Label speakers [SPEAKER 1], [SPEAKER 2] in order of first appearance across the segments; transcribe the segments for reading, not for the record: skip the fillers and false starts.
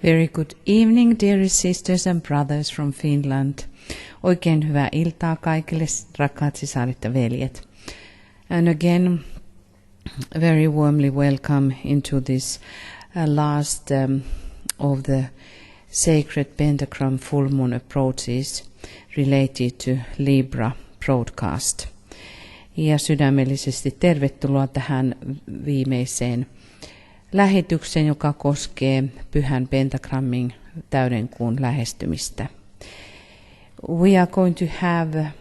[SPEAKER 1] Very good evening, dear sisters and brothers from Finland. Oikein hyvää iltaa kaikille, rakkaat sisaret ja veljet. And again, very warmly welcome into this last of the sacred Pentagram full moon approaches related to Libra broadcast. Ja sydämellisesti tervetuloa tähän viimeiseen lähetykseen, joka koskee pyhän pentagrammin täydenkuun lähestymistä. We are going to have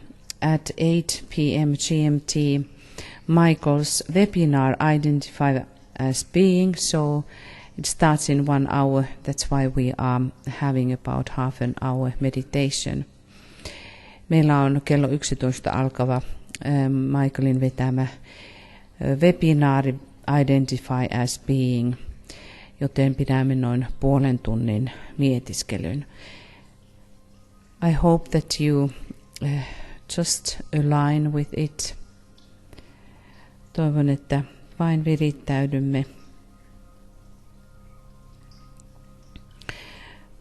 [SPEAKER 1] at 8 p.m. GMT Michael's webinar Identify as Being, so it starts in 1 hour. That's why we are having about half an hour meditation. Meillä on kello 11 alkava Michaelin vetämä webinaari Identify as Being, joten pidämme noin puolen tunnin mietiskelyn. I hope that you just align with it. Toivon, että vain virittäydymme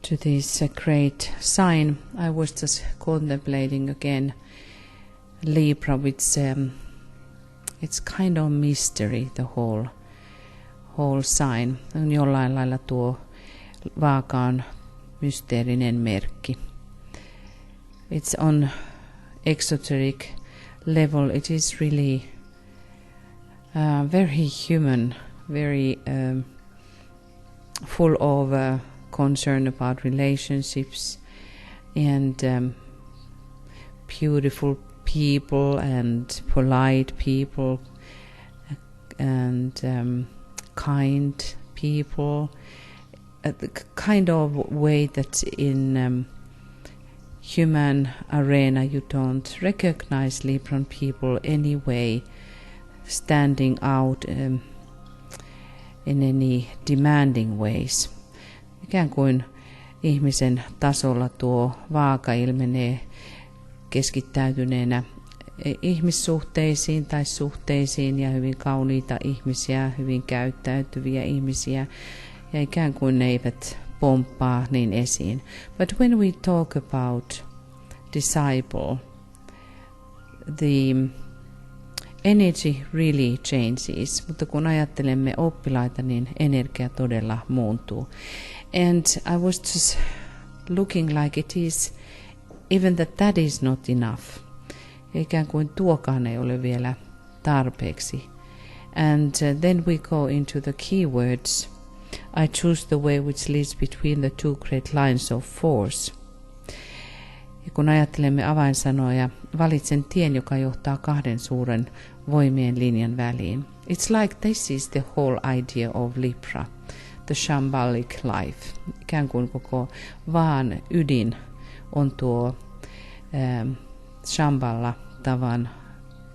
[SPEAKER 1] to this great sign. I was just contemplating again Libra, which it's kind of mystery, the whole sign. On jollain lailla tuo vaaka on mysteerinen merkki. It's on exoteric level. It is really very human, very full of concern about relationships and beautiful people and polite people and kind people, the kind of way that in human arena you don't recognize Libran people anyway standing out in any demanding ways. Ikään kuin ihmisen tasolla tuo vaaka ilmenee keskittäytyneenä ihmissuhteisiin tai suhteisiin ja hyvin kauniita ihmisiä, hyvin käyttäytyviä ihmisiä ja ikään kuin ne eivät pomppaa niin esiin. But when we talk about disciple, the energy really changes, mutta kun ajattelemme oppilaita, niin energia todella muuntuu. And I was just looking like it is, even that is not enough. Ikään kuin tuokaan ei ole vielä tarpeeksi. And then we go into the keywords. I choose the way which leads between the two great lines of force. Ja kun ajattelemme avainsanoja, valitsen tien, joka johtaa kahden suuren voimien linjan väliin. It's like this is the whole idea of Libra, the shambolic life. Ikään kuin koko vaan ydin on tuo shamballa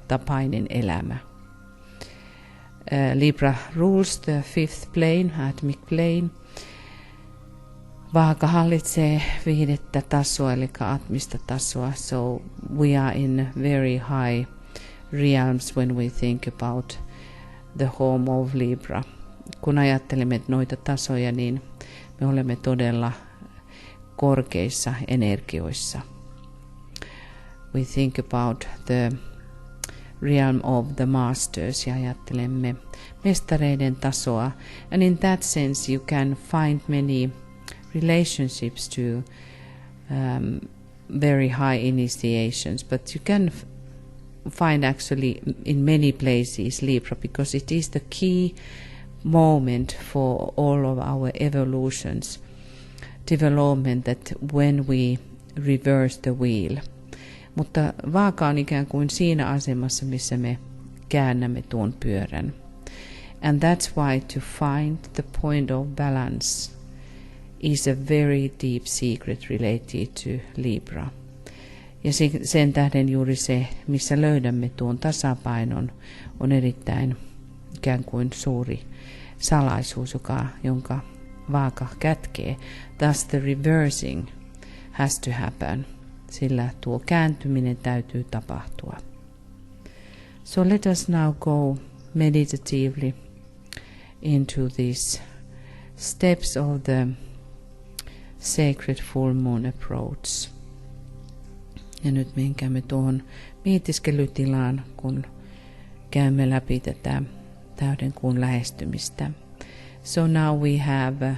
[SPEAKER 1] tapainen elämä. Libra rules the fifth plane, atomic plane. Vaaka hallitsee 5. tasoa, eli atmista tasoa. So we are in very high realms when we think about the home of Libra. Kun ajattelemme noita tasoja, niin me olemme todella korkeissa energioissa. We think about the realm of the masters ja ajattelemme mestareiden tasoa. And in that sense you can find many relationships to very high initiations, but you can find actually in many places Libra, because it is the key moment for all of our evolutions, development, that when we reverse the wheel. Mutta vaaka on ikään kuin siinä asemassa, missä me käännämme tuon pyörän. And that's why to find the point of balance is a very deep secret related to Libra. Ja sen tähden juuri se, missä löydämme tuon tasapainon, on erittäin ikään kuin suuri salaisuus, jonka vaaka kätkee. Thus the reversing has to happen, sillä tuo kääntyminen täytyy tapahtua. So let us now go meditatively into these steps of the sacred full moon approach. Ja nyt menkäämme tuohon mietiskelytilaan, kun käymme läpi tätä täyden kuun lähestymistä. So now we have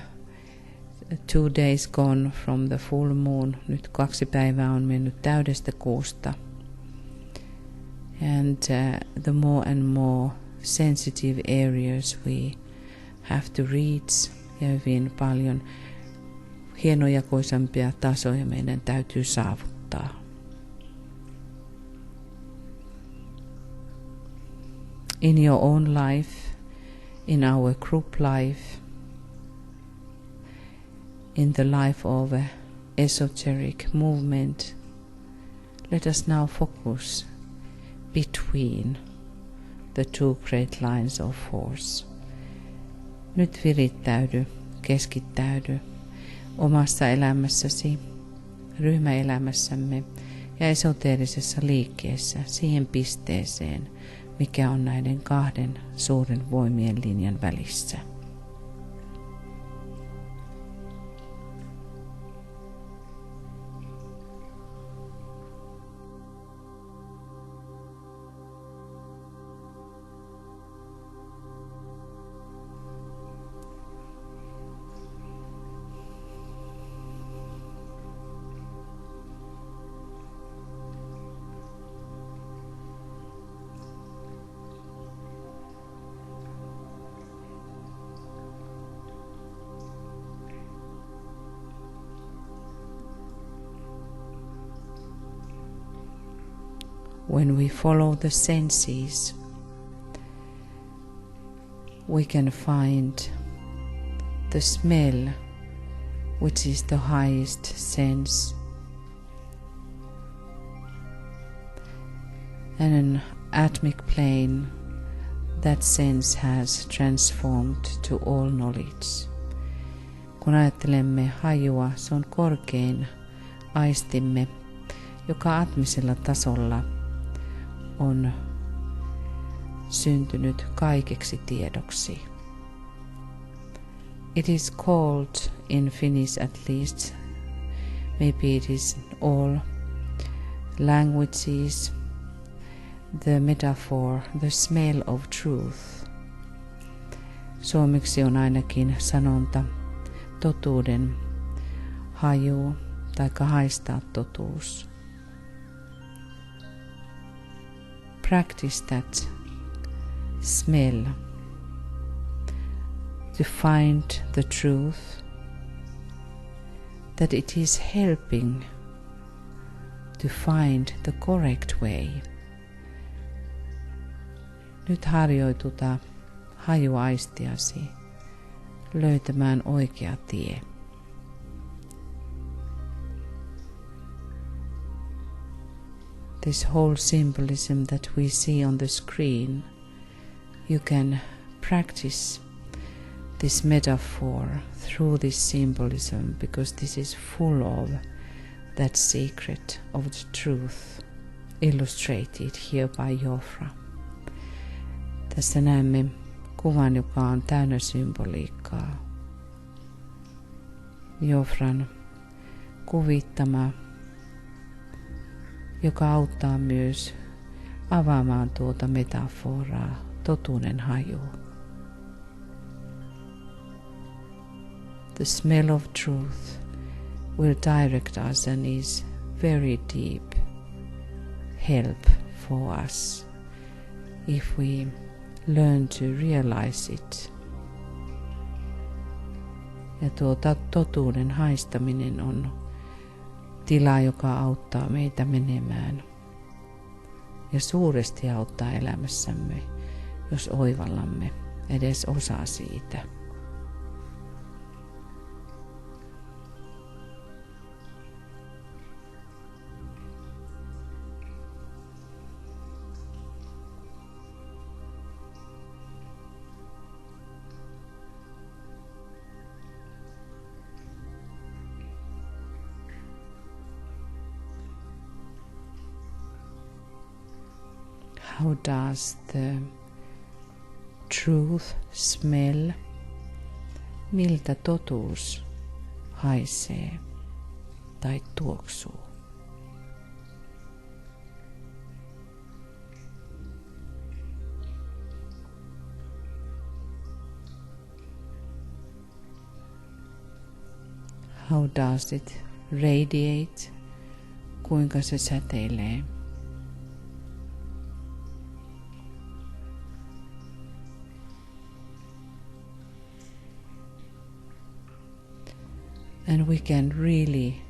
[SPEAKER 1] 2 days gone from the full moon. Nyt 2 päivää on mennyt täydestä kuusta. And the more and more sensitive areas we have to reach, ja hyvin paljon hienojakoisempia tasoja meidän täytyy saavuttaa. In your own life, in our group life, in the life of a esoteric movement, let us now focus between the two great lines of force. Nyt virittäydy, keskittäydy omassa elämässäsi, ryhmäelämässämme ja esoteerisessa liikkeessä siihen pisteeseen, mikä on näiden kahden suuren voimien linjan välissä. When we follow the senses, we can find the smell, which is the highest sense, and an atomic plane, that sense has transformed to all knowledge. Kun ajattelemme hajua, se on korkein aistimme, joka atmisella tasolla on syntynyt kaikeksi tiedoksi. It is called, in Finnish at least, maybe it is all languages, the metaphor, the smell of truth. Suomeksi on ainakin sanonta totuuden haju tai haistaa totuus. Practice that smell to find the truth, that it is helping to find the correct way. Nyt harjoituta hajuaistiasi löytämään oikea tie. This whole symbolism that we see on the screen, you can practice this metaphor through this symbolism, because this is full of that secret of the truth illustrated here by Jofra. Tässä näemme kuvan, joka on täynnä symboliikkaa. Jofran kuvittama, joka auttaa myös avaamaan tuota metaforaa, totuuden hajua. The smell of truth will direct us and is very deep help for us if we learn to realize it. Ja tuota totuuden haistaminen on tila, joka auttaa meitä menemään ja suuresti auttaa elämässämme, jos oivallamme edes osaa siitä. How does the truth smell? Miltä totuus haisee tai tuoksuu. How does it radiate? Kuinka se säteilee? And we can really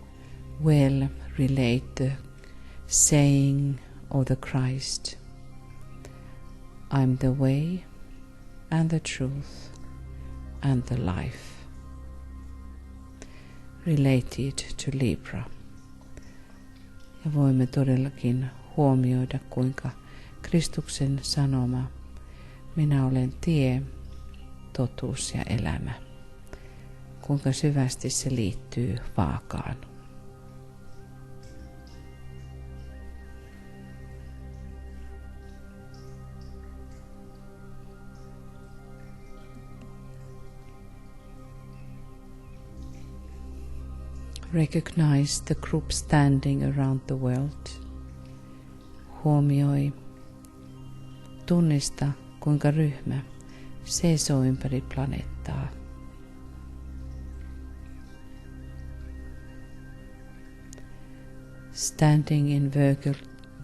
[SPEAKER 1] well relate the saying of the Christ, I'm the way and the truth and the life, related to Libra. Ja voimme todellakin huomioida, kuinka Kristuksen sanoma, minä olen tie, totuus ja elämä, kuinka syvästi se liittyy vaakaan. Recognize the group standing around the world. Huomioi, tunnista kuinka ryhmä seisoo ympäri planeettaa. Standing in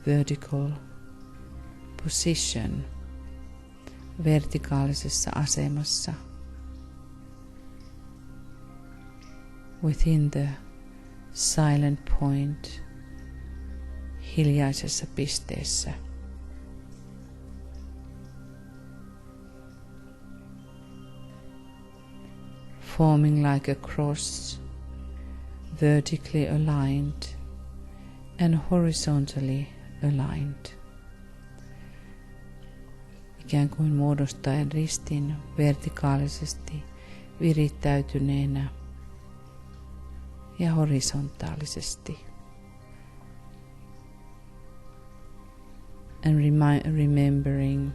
[SPEAKER 1] vertical position, vertikaalisessa asemassa, within the silent point, hiljaisessa pisteessä. Forming like a cross, vertically aligned and horizontally aligned. Ikään kuin muodostaen ristin vertikaalisesti virittäytyneenä ja horisontaalisesti. And remembering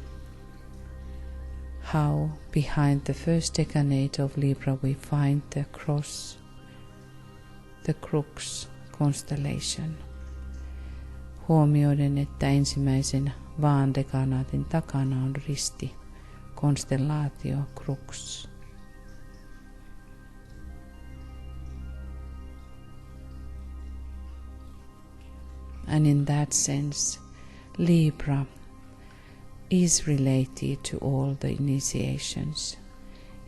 [SPEAKER 1] how behind the first decade of Libra we find the cross, the crux constellation. Huomioiden, että ensimmäisen vaan dekanaatin takana on risti, konstellaatio, crux. And in that sense, Libra is related to all the initiations.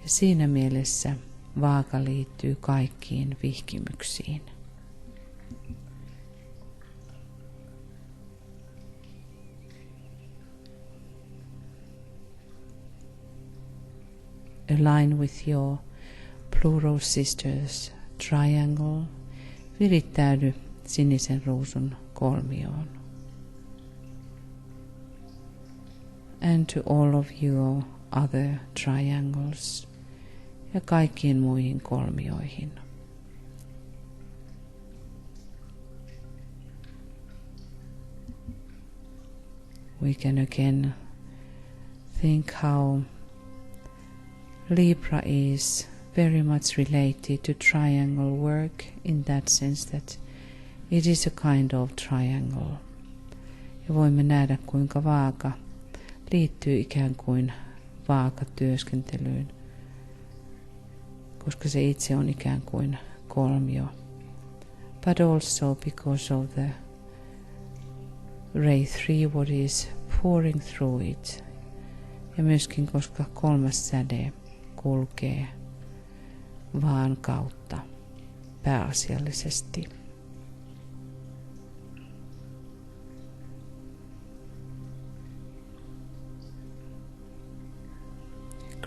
[SPEAKER 1] Ja siinä mielessä vaaka liittyy kaikkiin vihkimyksiin. Align with your plural sisters triangle. Virittäydy sinisen ruusun kolmioon. And to all of your other triangles ja kaikkiin muihin kolmioihin. We can again think how Libra is very much related to triangle work in that sense that it is a kind of triangle. Ja voimme nähdä, kuinka vaaka liittyy ikään kuin vaakatyöskentelyyn, koska se itse on ikään kuin kolmio. But also because of the ray 3, what is pouring through it. Ja myöskin koska kolmas säde kulkee vaan kautta pääasiallisesti.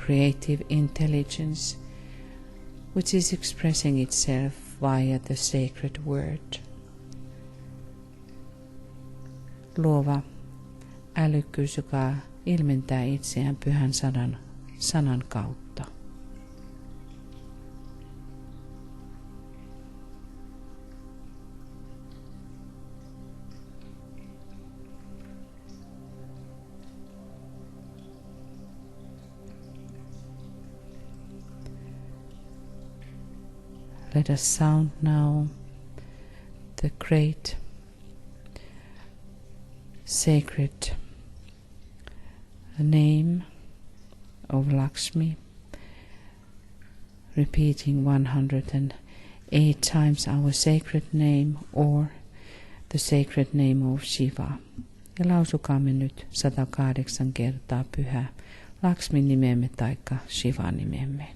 [SPEAKER 1] Creative intelligence, which is expressing itself via the sacred word. Luova älykkyys, joka ilmentää itseään pyhän sanan kautta. Let us sound now the great sacred name of Lakshmi, repeating 108 times our sacred name or the sacred name of Shiva. Ja lausukaamme nyt 108 kertaa pyhää Lakshmin nimemme taikka Shivan nimemme.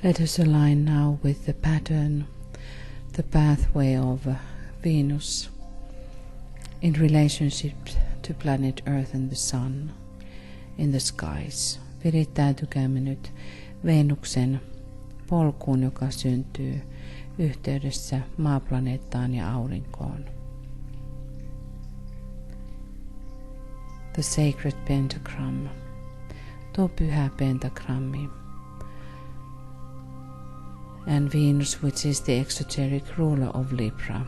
[SPEAKER 1] Let us align now with the pattern, the pathway of Venus in relationship to planet Earth and the Sun in the skies. Virittäytykäämme nyt Venuksen polkuun, joka syntyy yhteydessä maaplaneettaan ja aurinkoon. The sacred pentagram, tuo pyhä pentagrammi. And Venus, which is the exoteric ruler of Libra,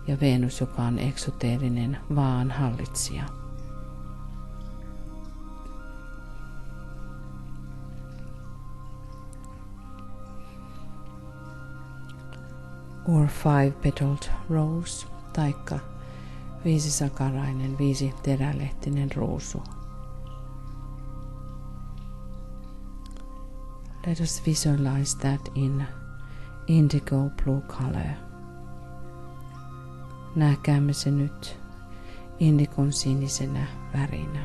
[SPEAKER 1] ja Venus, joka on eksoteerinen vaan hallitsija. or 5-petaled rose, taikka 5-sakarainen, 5-terälehtinen ruusu. Let us visualize that in indigo blue color. Näkäämme se nyt indikon sinisenä värinä.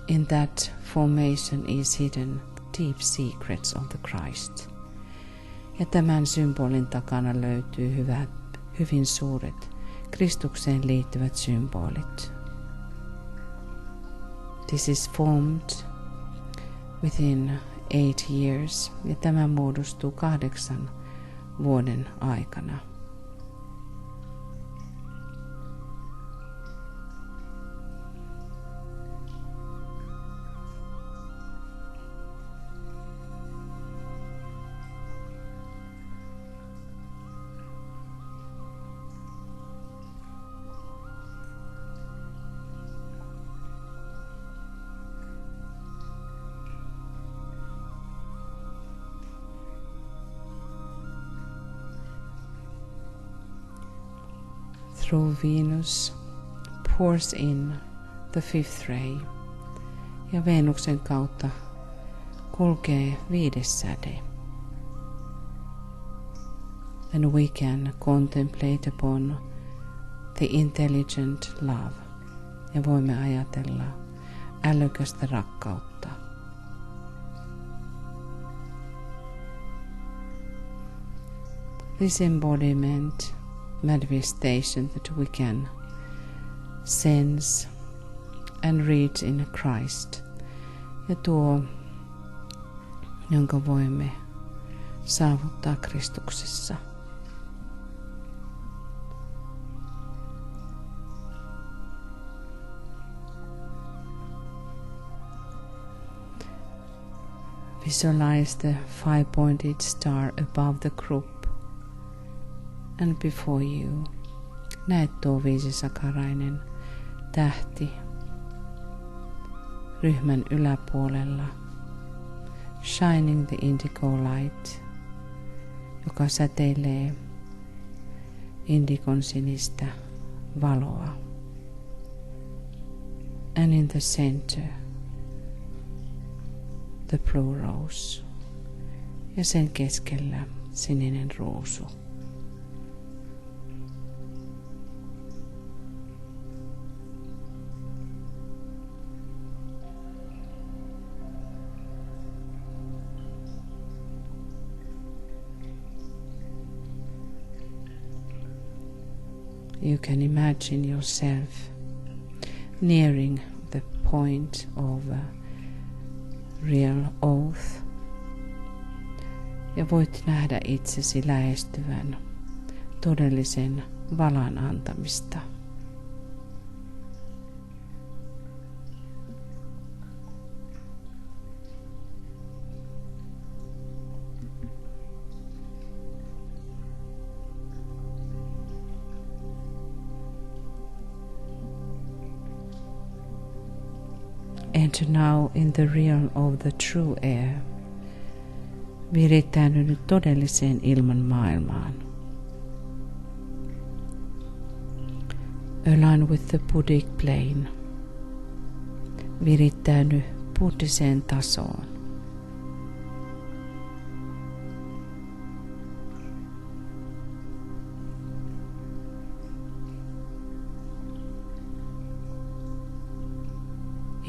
[SPEAKER 1] In that formation is hidden deep secrets of the Christ. Ja tämän symbolin takana löytyy hyvin suuret Kristukseen liittyvät symbolit. This is formed within 8 years, ja tämä muodostuu 8 vuoden aikana. Through Venus pours in the 5th ray, ja Venuksen kautta kulkee 5. säde. And we can contemplate upon the intelligent love, ja voimme ajatella älykästä rakkautta. This embodiment manifestation that we can sense and read in Christ, ja tuo, jonka voimme saavuttaa Kristuksessa. Visualize the 5-pointed star above the group. And before you, näet tuo 5-sakarainen tähti ryhmän yläpuolella, shining the indigo light, joka säteilee indikon sinistä valoa. And in the center, the blue rose, ja sen keskellä sininen ruusu. You can imagine yourself nearing the point of a real oath, ja voit nähdä itsesi lähestyvän todellisen valan antamista. Enter now in the realm of the true air. Virittäydy nyt todelliseen ilman maailmaan. Align with the Buddhic plane. Virittäydy buddhiseen tasoon.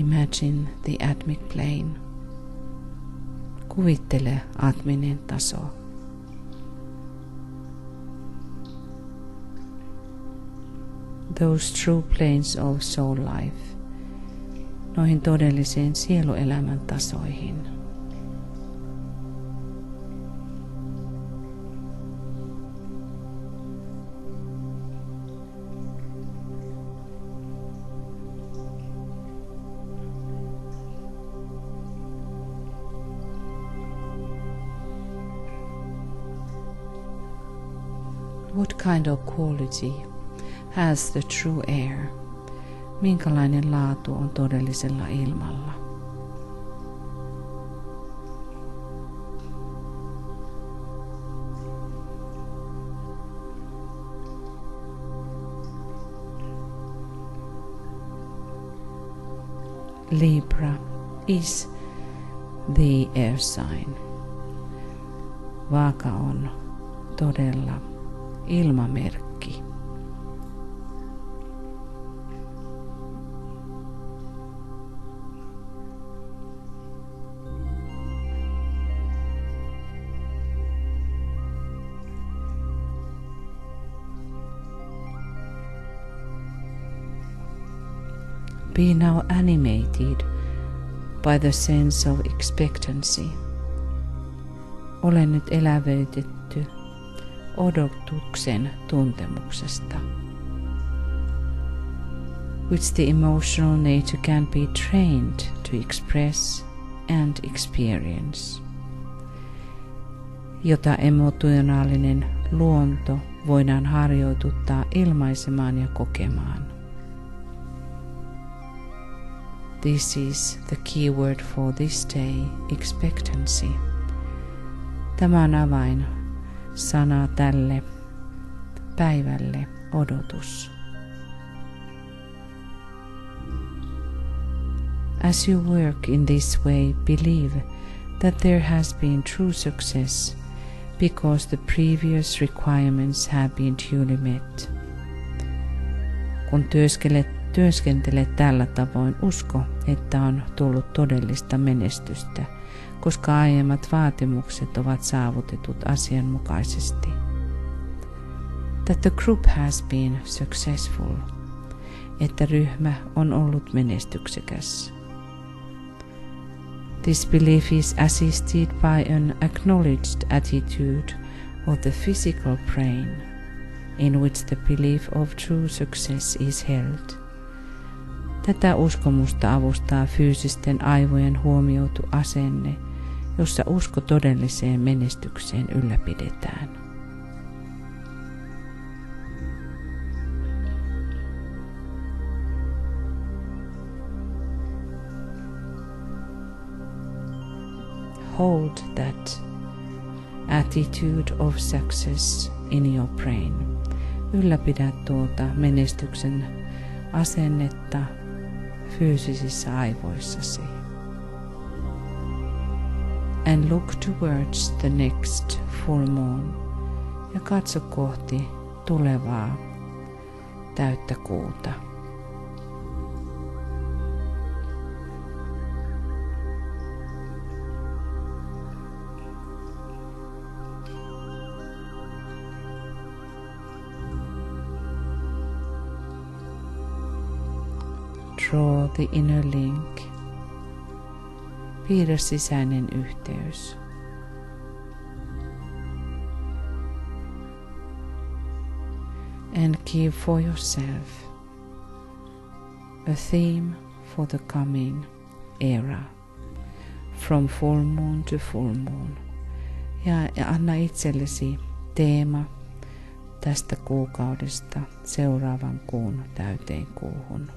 [SPEAKER 1] Imagine the atmic plane. Kuvittele atminen taso. Those true planes of soul life. Noihin todelliseen sieluelämän tasoihin. What kind of quality has the true air minkälainen laatu on todellisella ilmalla. Libra is the air sign. Vaaka on todella ilmamerkki. Be now animated by the sense of expectancy. Ole nyt elävöitetty odotuksen tuntemuksesta, which the emotional nature can be trained to express and experience, jota emotionaalinen luonto voidaan harjoituttaa ilmaisemaan ja kokemaan. This is the key word for this day, expectancy. Tämä on avain sana tälle päivälle, odotus. As you work in this way, believe that there has been true success because the previous requirements have been duly met. Kun työskentelet tällä tavoin, usko, että on tullut todellista menestystä, koska aiemmat vaatimukset ovat saavutetut asianmukaisesti. That the group has been successful, että ryhmä on ollut menestyksekäs. This belief is assisted by an acknowledged attitude of the physical brain, in which the belief of true success is held. Tätä uskomusta avustaa fyysisten aivojen huomioitu asenne, jossa usko todelliseen menestykseen ylläpidetään. Hold that attitude of success in your brain. Ylläpidä tuota menestyksen asennetta fyysisissä aivoissasi. And look towards the next full moon. Ja katso kohti tulevaa täyttä kuuta. Draw the inner link. Piirrä sisäinen yhteys. And give for yourself a theme for the coming era, from full moon to full moon. Ja anna itsellesi teema tästä kuukaudesta seuraavan kuun täyteen kuuhun.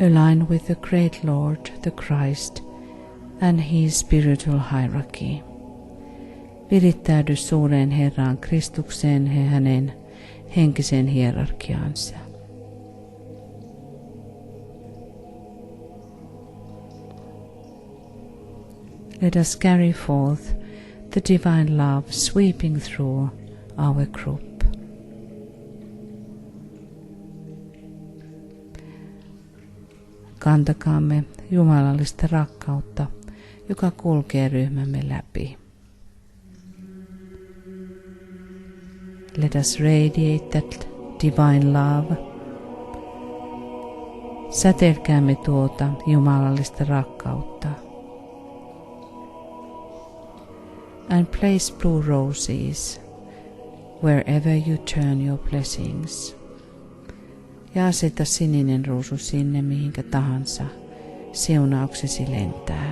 [SPEAKER 1] Align with the great Lord, the Christ, and his spiritual hierarchy. Virittäydy suureen Herraan Kristukseen ja hänen henkiseen hierarkiaansa. Let us carry forth the divine love sweeping through our group. Kantakaamme jumalallista rakkautta, joka kulkee ryhmämme läpi. Let us radiate that divine love. Säteilkäämme tuota jumalallista rakkautta. And place blue roses wherever you turn your blessings. Ja aseta sininen ruusu sinne mihinkä tahansa siunauksesi lentää.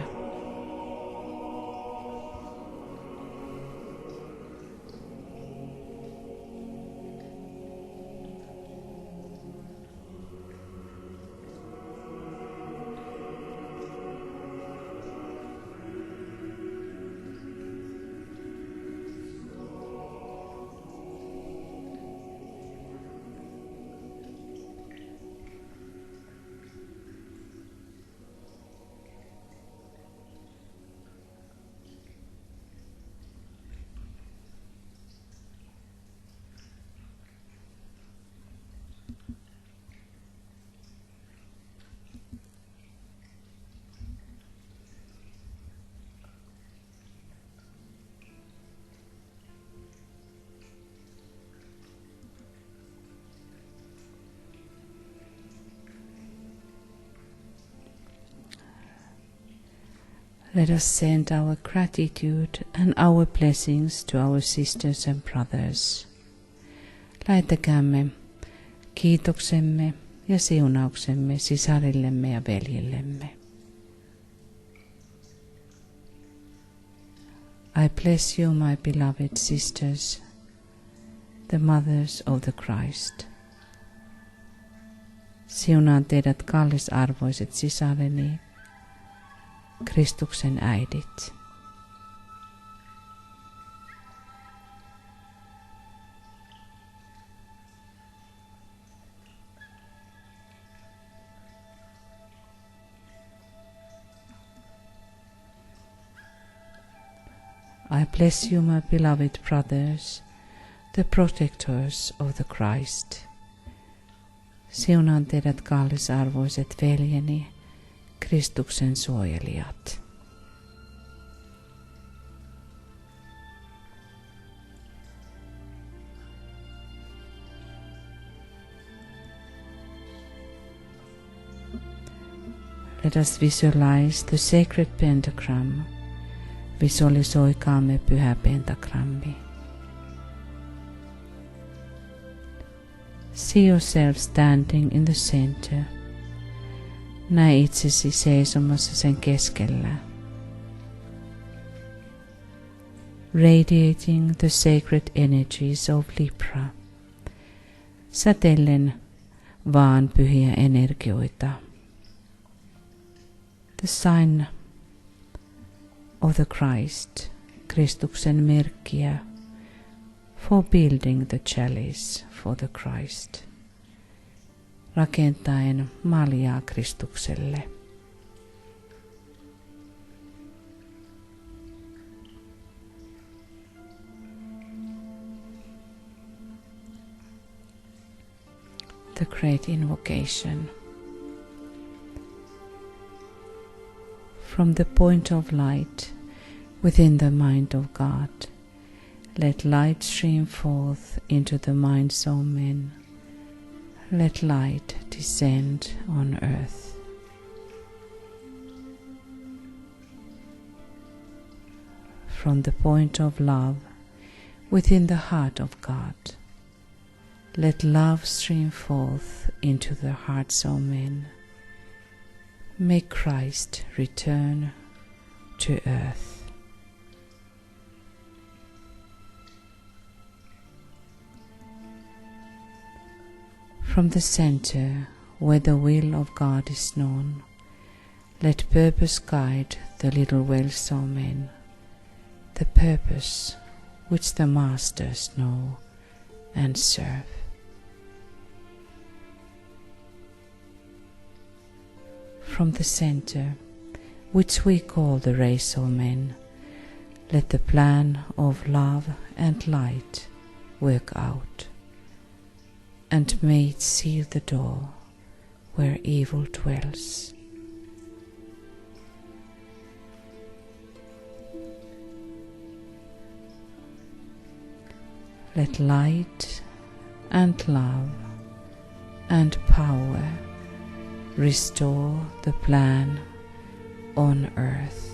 [SPEAKER 1] Let us send our gratitude and our blessings to our sisters and brothers. Lähettäkäämme kiitoksemme ja siunauksemme sisarillemme ja veljillemme. I bless you, my beloved sisters, the mothers of the Christ. Siunaan teidät kallisarvoiset sisareni, Kristuksen äidit. I bless you, my beloved brothers, the protectors of the Christ. Siunaan teidät kallisarvoiset veljeni, Kristuksen suojelijat. Let us visualize the sacred pentagram. Visualisoikaamme pyhä pentagrammi. See yourself standing in the center. Näe itsesi seisomassa sen keskellä. Radiating the sacred energies of Libra. Sätellen vaan pyhiä energioita. The sign of the Christ, Kristuksen merkkiä, for building the chalice for the Christ. Rakentaen maljaa Kristukselle. The Great Invocation. From the point of light within the mind of God, let light stream forth into the minds of men. Let light descend on earth. From the point of love within the heart of God, let love stream forth into the hearts of men. May Christ return to earth. From the center, where the will of God is known, let purpose guide the little wells of men, the purpose which the masters know and serve. From the center, which we call the race of men, let the plan of love and light work out, and may it seal the door where evil dwells. Let light and love and power restore the plan on earth.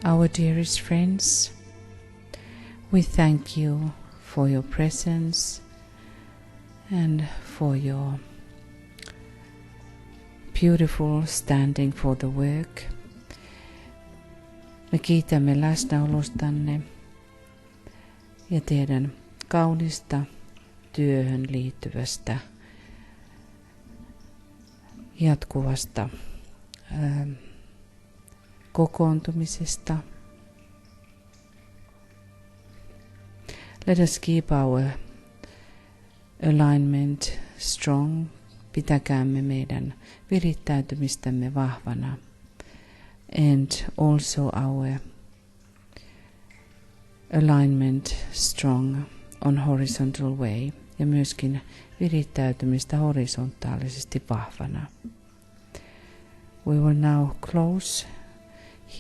[SPEAKER 1] Our dearest friends, we thank you for your presence and for your beautiful standing for the work. Me kiitämme läsnäolostanne ja teidän kaunista työhön liittyvästä jatkuvasta kokoontumisesta. Let us keep our alignment strong. Pitäkäämme meidän virittäytymistämme vahvana. And also our alignment strong on horizontal way. Ja myöskin virittäytymistä horisontaalisesti vahvana. We will now close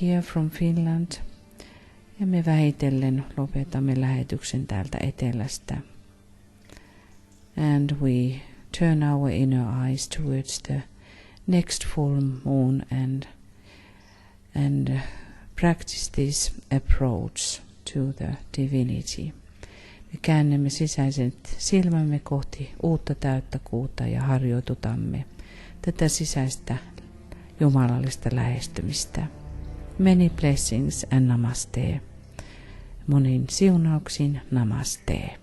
[SPEAKER 1] here from Finland, ja me vähitellen lopetamme lähetyksen täältä etelästä. And we turn our inner eyes towards the next full moon and practice this approach to the divinity. Me käännämme sisäiset silmämme kohti uutta täyttä kuuta ja harjoitutamme tätä sisäistä jumalallista lähestymistä. Many blessings and namaste. Monin siunauksin namaste.